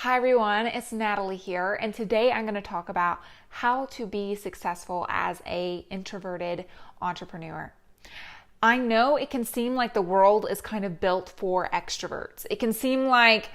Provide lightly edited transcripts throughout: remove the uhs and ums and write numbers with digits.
Hi everyone, it's Natalie here, and today I'm going to talk about how to be successful as an introverted entrepreneur. I know it can seem like the world is kind of built for extroverts. It can seem like,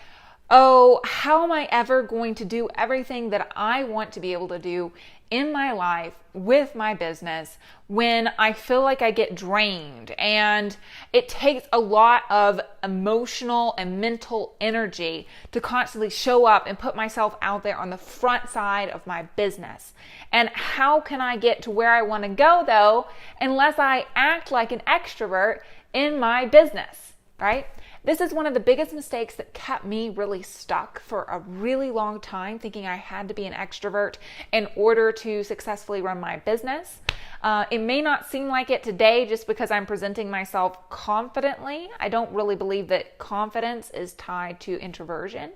oh, how am I ever going to do everything that I want to be able to do in my life with my business when I feel like I get drained, and it takes a lot of emotional and mental energy to constantly show up and put myself out there on the front side of my business. And how can I get to where I want to go though unless I act like an extrovert in my business, right? This is one of the biggest mistakes that kept me really stuck for a really long time, thinking I had to be an extrovert in order to successfully run my business. It may not seem like it today just because I'm presenting myself confidently. I don't really believe that confidence is tied to introversion,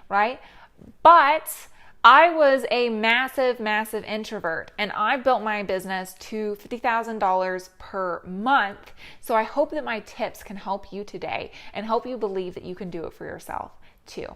right? But I was a massive introvert, and I built my business to $50,000 per month. So I hope that my tips can help you today and help you believe that you can do it for yourself too.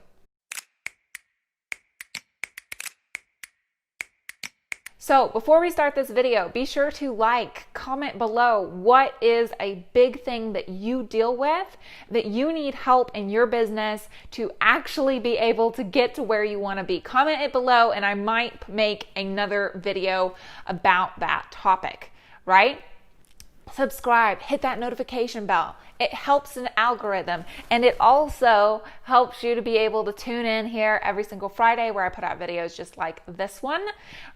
So before we start this video, be sure to comment below what is a big thing that you deal with, that you need help in your business to actually be able to get to where you want to be. Comment it below and I might make another video about that topic, right? Subscribe, hit that notification bell. It helps an algorithm, and it also helps you to be able to tune in here every single Friday where I put out videos just like this one,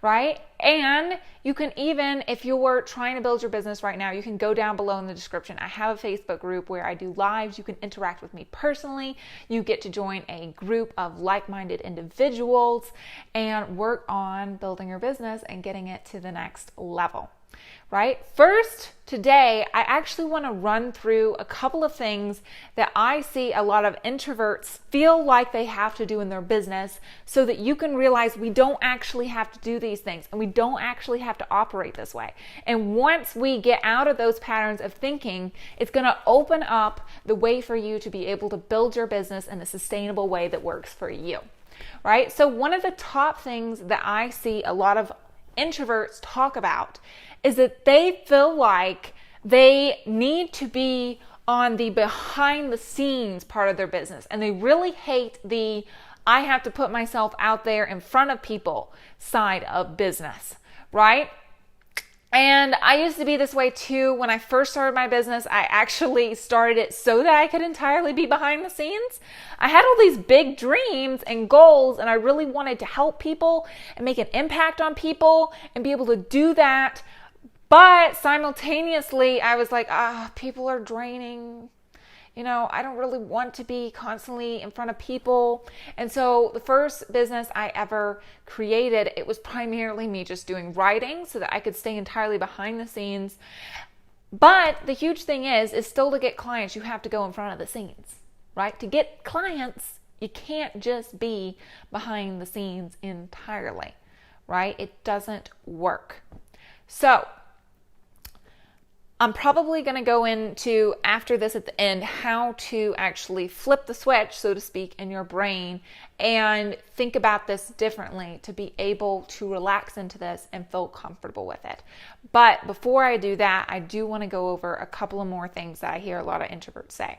right? And you can even, if you're trying to build your business right now, you can go down below in the description. I have a Facebook group where I do lives. You can interact with me personally. You get to join a group of like-minded individuals and work on building your business and getting it to the next level. Right? First, today, I actually want to run through a couple of things that I see a lot of introverts feel like they have to do in their business so that you can realize we don't actually have to do these things and we don't actually have to operate this way. And once we get out of those patterns of thinking, it's going to open up the way for you to be able to build your business in a sustainable way that works for you. Right? So one of the top things that I see a lot of introverts talk about is that they feel like they need to be on the behind the scenes part of their business, and they really hate the I have to put myself out there in front of people side of business, right? And I used to be this way too. When I first started my business, I actually started it so that I could entirely be behind the scenes. I had all these big dreams and goals, and I really wanted to help people and make an impact on people and be able to do that. But simultaneously, I was like, people are draining. You know, I don't really want to be constantly in front of people. And so the first business I ever created, it was primarily me just doing writing so that I could stay entirely behind the scenes. But the huge thing is still to get clients, you have to go in front of the scenes, right? To get clients, you can't just be behind the scenes entirely, right? It doesn't work. So I'm probably going to go into, after this at the end, how to actually flip the switch, so to speak, in your brain and think about this differently to be able to relax into this and feel comfortable with it. But before I do that, I do want to go over a couple of more things that I hear a lot of introverts say.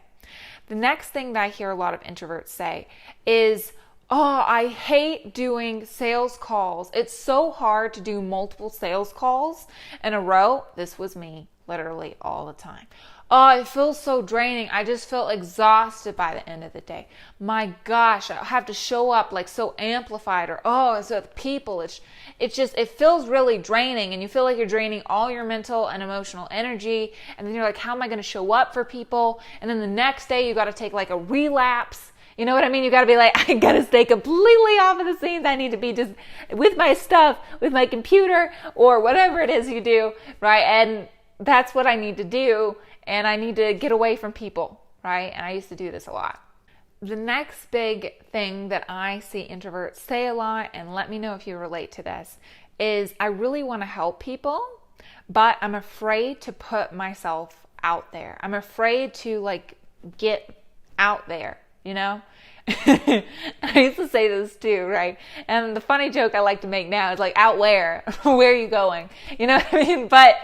The next thing that I hear a lot of introverts say is, oh, I hate doing sales calls. It's so hard to do multiple sales calls in a row. This was me. Literally all the time. Oh, it feels so draining. I just feel exhausted by the end of the day. My gosh, I have to show up like so amplified, or it's with people. It feels really draining, and you feel like you're draining all your mental and emotional energy. And then you're like, how am I going to show up for people? And then the next day you got to take like a relapse. You know what I mean? You got to be like, I got to stay completely off of the scenes. I need to be just with my stuff, with my computer, or whatever it is you do, right? And that's what I need to do, and I need to get away from people, right? And I used to do this a lot. The next big thing that I see introverts say a lot, and let me know if you relate to this, is I really want to help people, but I'm afraid to put myself out there. I'm afraid to get out there, you know? I used to say this too, right? And the funny joke I like to make now is like, out where? Where are you going? You know what I mean? But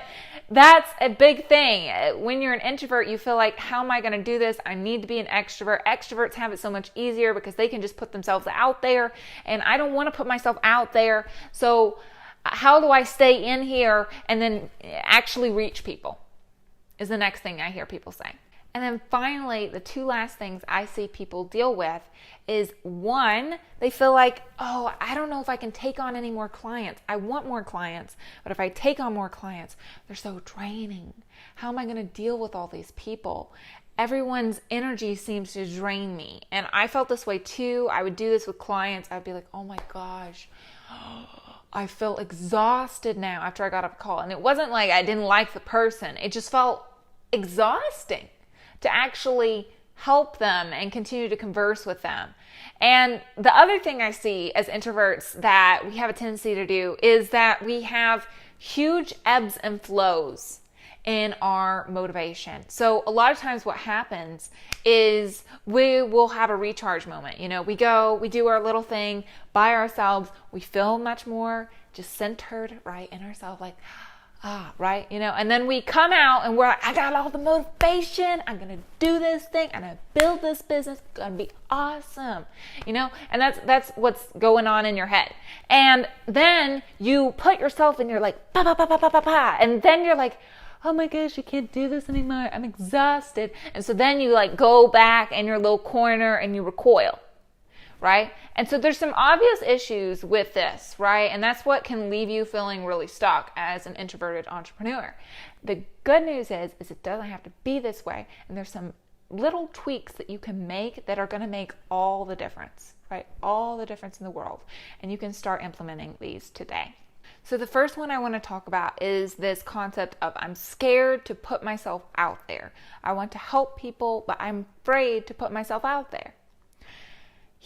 that's a big thing. When you're an introvert, you feel like, how am I going to do this? I need to be an extrovert. Extroverts have it so much easier because they can just put themselves out there, and I don't want to put myself out there. So how do I stay in here and then actually reach people? Is the next thing I hear people say. And then finally, the two last things I see people deal with is, one, they feel like, oh, I don't know if I can take on any more clients. I want more clients, but if I take on more clients, they're so draining. How am I going to deal with all these people? Everyone's energy seems to drain me. And I felt this way too. I would do this with clients. I'd be like, oh my gosh, I feel exhausted now after I got off a call. And it wasn't like I didn't like the person. It just felt exhausting to actually help them and continue to converse with them. And the other thing I see as introverts that we have a tendency to do is that we have huge ebbs and flows in our motivation. So a lot of times what happens is we will have a recharge moment. You know, we do our little thing by ourselves. We feel much more just centered, right, in ourselves, like, right? You know, and then we come out and we're like, I got all the motivation. I'm going to do this thing. I'm going to build this business. It's going to be awesome. You know, and that's what's going on in your head. And then you put yourself in your like, ba, ba, ba, ba, ba, ba, ba. And then you're like, oh my gosh, I can't do this anymore. I'm exhausted. And so then you like go back in your little corner and you recoil. Right? And so there's some obvious issues with this, right? And that's what can leave you feeling really stuck as an introverted entrepreneur. The good news is it doesn't have to be this way. And there's some little tweaks that you can make that are going to make all the difference, right? All the difference in the world. And you can start implementing these today. So the first one I want to talk about is this concept of I'm scared to put myself out there. I want to help people, but I'm afraid to put myself out there.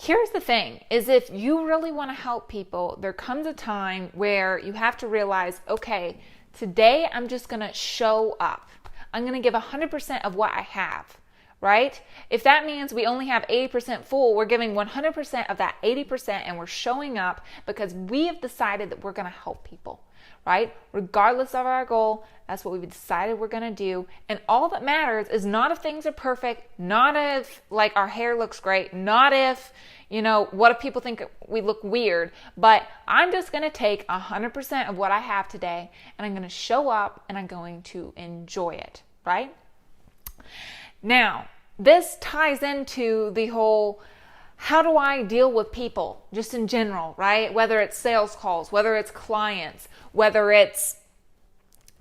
Here's the thing, is if you really want to help people, there comes a time where you have to realize, okay, today I'm just going to show up. I'm going to give 100% of what I have, right? If that means we only have 80% full, we're giving 100% of that 80% and we're showing up because we have decided that we're going to help people, right? Regardless of our goal, that's what we've decided we're going to do. And all that matters is not if things are perfect, not if like our hair looks great, not if, you know, what if people think we look weird, but I'm just going to take 100% of what I have today and I'm going to show up and I'm going to enjoy it, right? Now, this ties into the whole, how do I deal with people just in general, right? Whether it's sales calls, whether it's clients, whether it's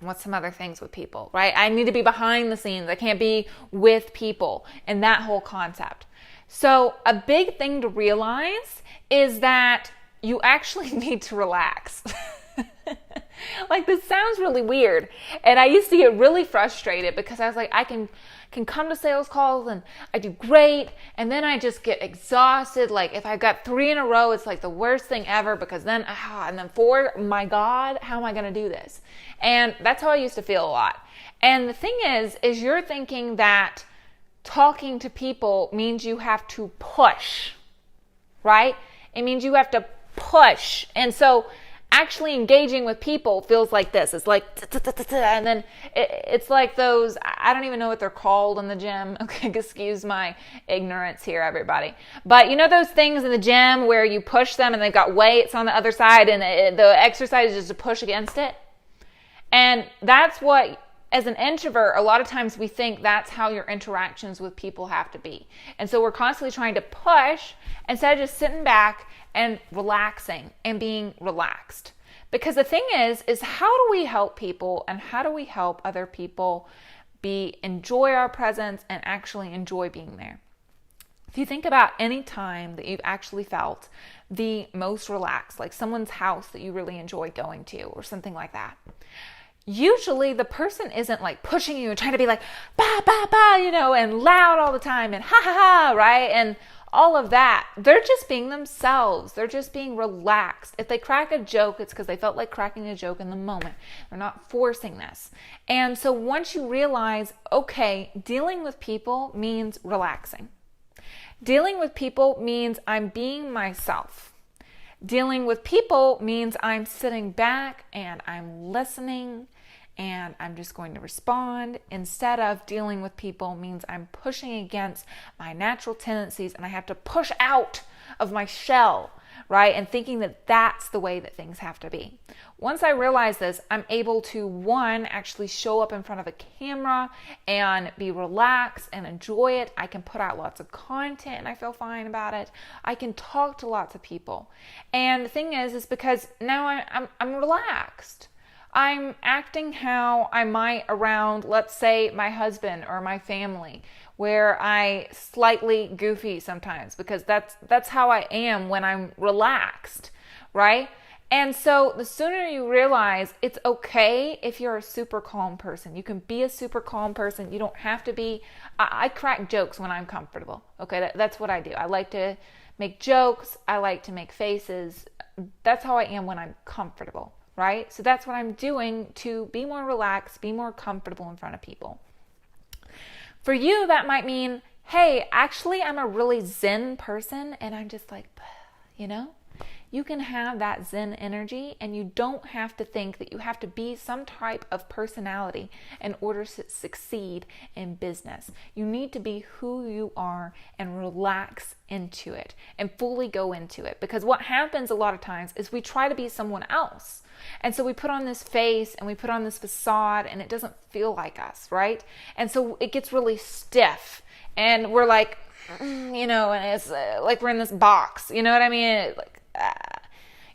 what's some other things with people, right? I need to be behind the scenes. I can't be with people, and that whole concept. So a big thing to realize is that you actually need to relax. Like, this sounds really weird. And I used to get really frustrated because I was like, I can come to sales calls and I do great. And then I just get exhausted. Like, if I've got 3 in a row, it's like the worst thing ever because then, and then 4, my God, how am I going to do this? And that's how I used to feel a lot. And the thing is you're thinking that talking to people means you have to push, right? It means you have to push. And so actually engaging with people feels like this. It's like, and then it's like those, I don't even know what they're called in the gym. Okay, excuse my ignorance here, everybody. But you know those things in the gym where you push them and they've got weights on the other side and the exercise is just to push against it? And that's what, as an introvert, a lot of times we think that's how your interactions with people have to be. And so we're constantly trying to push instead of just sitting back and relaxing and being relaxed. Because the thing is how do we help people and how do we help other people enjoy our presence and actually enjoy being there? If you think about any time that you've actually felt the most relaxed, like someone's house that you really enjoy going to or something like that, usually the person isn't like pushing you and trying to be like, ba, ba, ba, you know, and loud all the time and ha, ha, ha, right? And all of that. They're just being themselves. They're just being relaxed. If they crack a joke, it's because they felt like cracking a joke in the moment. They're not forcing this. And so once you realize, okay, dealing with people means relaxing. Dealing with people means I'm being myself. Dealing with people means I'm sitting back and I'm listening and I'm just going to respond, instead of dealing with people means I'm pushing against my natural tendencies and I have to push out of my shell, right? And thinking that that's the way that things have to be. Once I realize this, I'm able to, one, actually show up in front of a camera and be relaxed and enjoy it. I can put out lots of content and I feel fine about it. I can talk to lots of people. And the thing is because now I'm relaxed. I'm acting how I might around, let's say, my husband or my family, where I slightly goofy sometimes, because that's how I am when I'm relaxed, right? And so the sooner you realize it's okay if you're a super calm person. You can be a super calm person. You don't have to be. I crack jokes when I'm comfortable. Okay, that's what I do. I like to make jokes. I like to make faces. That's how I am when I'm comfortable. Right? So that's what I'm doing to be more relaxed, be more comfortable in front of people. For you, that might mean, hey, actually, I'm a really zen person and I'm just like, you can have that zen energy and you don't have to think that you have to be some type of personality in order to succeed in business. You need to be who you are and relax into it and fully go into it. Because what happens a lot of times is we try to be someone else. And so we put on this face and we put on this facade and it doesn't feel like us, right? And so it gets really stiff and we're like, and it's like we're in this box, you know what I mean?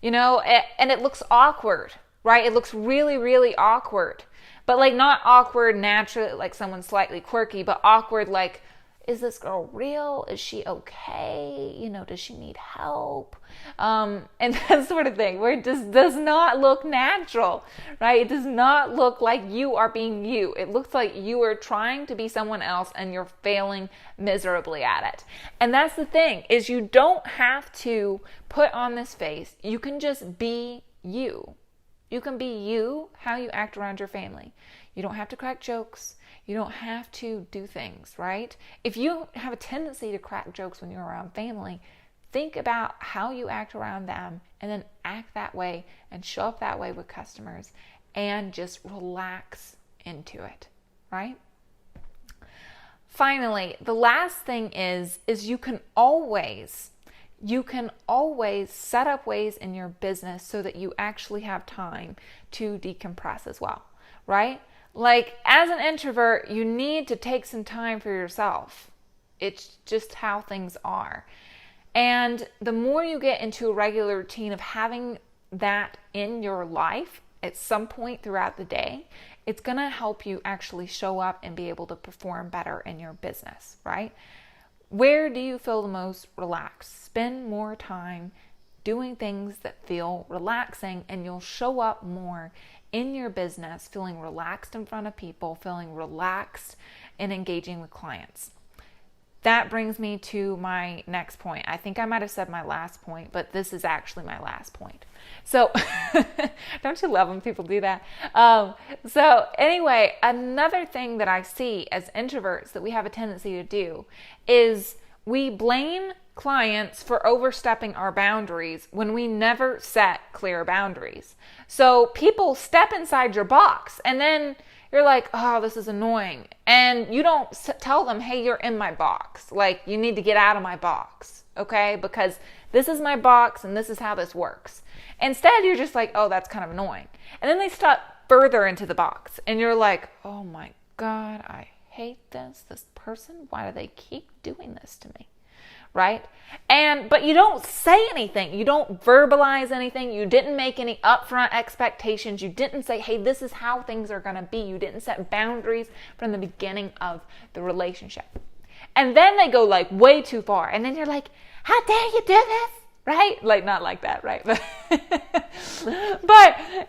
And it looks awkward, right? It looks really, really awkward, but like not awkward naturally, like someone slightly quirky, but awkward like, is this girl real? Is she okay? Does she need help? And that sort of thing, where it just does not look natural, right? It does not look like you are being you. It looks like you are trying to be someone else and you're failing miserably at it. And that's the thing, is you don't have to put on this face. You can just be you. You can be you, how you act around your family. You don't have to crack jokes. You don't have to do things, right? If you have a tendency to crack jokes when you're around family, think about how you act around them and then act that way and show up that way with customers and just relax into it, right? Finally, the last thing is you can always set up ways in your business so that you actually have time to decompress as well, right? Like, as an introvert, you need to take some time for yourself. It's just how things are. And the more you get into a regular routine of having that in your life at some point throughout the day, it's going to help you actually show up and be able to perform better in your business, right? Where do you feel the most relaxed? Spend more time doing things that feel relaxing, and you'll show up more in your business, feeling relaxed in front of people, feeling relaxed and engaging with clients. That brings me to my next point. I think I might have said my last point, but this is actually my last point. So, don't you love when people do that? So anyway, another thing that I see as introverts that we have a tendency to do is we blame clients for overstepping our boundaries when we never set clear boundaries. So people step inside your box and then you're like, oh, this is annoying. And you don't tell them, hey, you're in my box. Like, you need to get out of my box, okay? Because this is my box and this is how this works. Instead, you're just like, oh, that's kind of annoying. And then they step further into the box and you're like, oh my God, I hate this person. Why do they keep doing this to me? Right? But you don't say anything. You don't verbalize anything. You didn't make any upfront expectations. You didn't say, hey, this is how things are going to be. You didn't set boundaries from the beginning of the relationship. And then they go like way too far. And then you're like, how dare you do this? Right? Like, not like that, right? But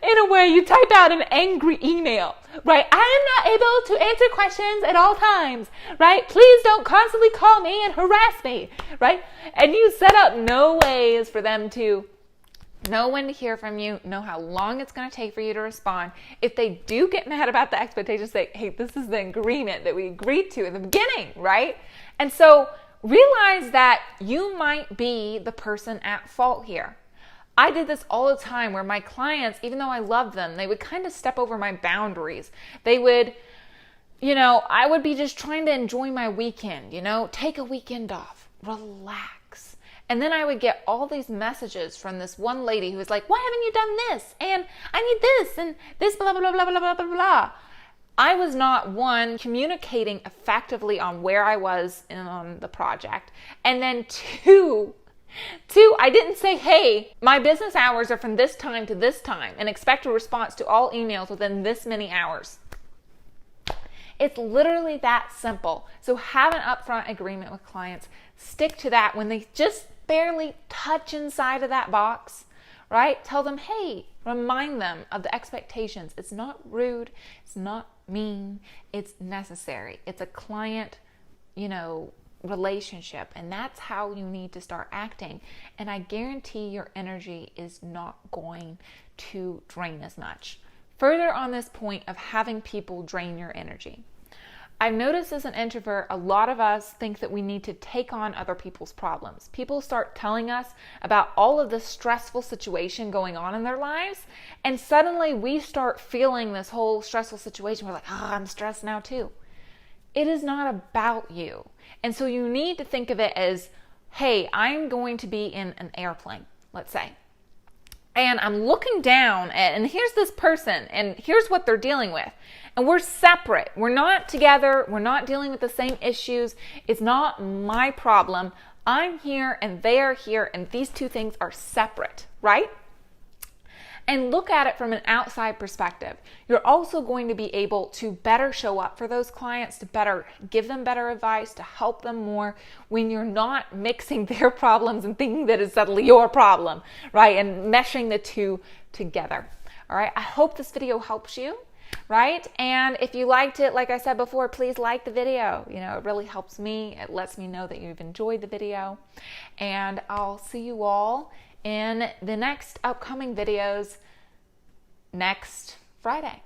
in a way, you type out an angry email, right? I am not able to answer questions at all times, right? Please don't constantly call me and harass me, right? And you set up no ways for them to know when to hear from you, know how long it's going to take for you to respond. If they do get mad about the expectations, say, hey, this is the agreement that we agreed to in the beginning, right? And so realize that you might be the person at fault here. I did this all the time where my clients, even though I loved them, they would kind of step over my boundaries. They would, I would be just trying to enjoy my weekend, take a weekend off, relax. And then I would get all these messages from this one lady who was like, why haven't you done this? And I need this and this, blah, blah, blah, blah, blah, blah, blah. I was not, one, communicating effectively on where I was on the project. And then two, I didn't say, hey, my business hours are from this time to this time and expect a response to all emails within this many hours. It's literally that simple. So have an upfront agreement with clients. Stick to that when they just barely touch inside of that box, right? Tell them, hey, remind them of the expectations. It's not rude. It's not mean. It's necessary. It's a client, relationship, and that's how you need to start acting. And I guarantee your energy is not going to drain as much. Further on this point of having people drain your energy, I've noticed as an introvert, a lot of us think that we need to take on other people's problems. People start telling us about all of the stressful situation going on in their lives, and suddenly we start feeling this whole stressful situation. We're like, I'm stressed now too. It is not about you. And so you need to think of it as, hey, I'm going to be in an airplane, let's say. And I'm looking down and here's this person and here's what they're dealing with. And we're separate. We're not together. We're not dealing with the same issues. It's not my problem. I'm here and they are here, and these two things are separate, right? And look at it from an outside perspective. You're also going to be able to better show up for those clients, to better give them better advice, to help them more when you're not mixing their problems and thinking that it's suddenly your problem, right? And meshing the two together. All right. I hope this video helps you, right? And if you liked it, like I said before, please like the video. It really helps me. It lets me know that you've enjoyed the video. And I'll see you all in the next upcoming videos next Friday.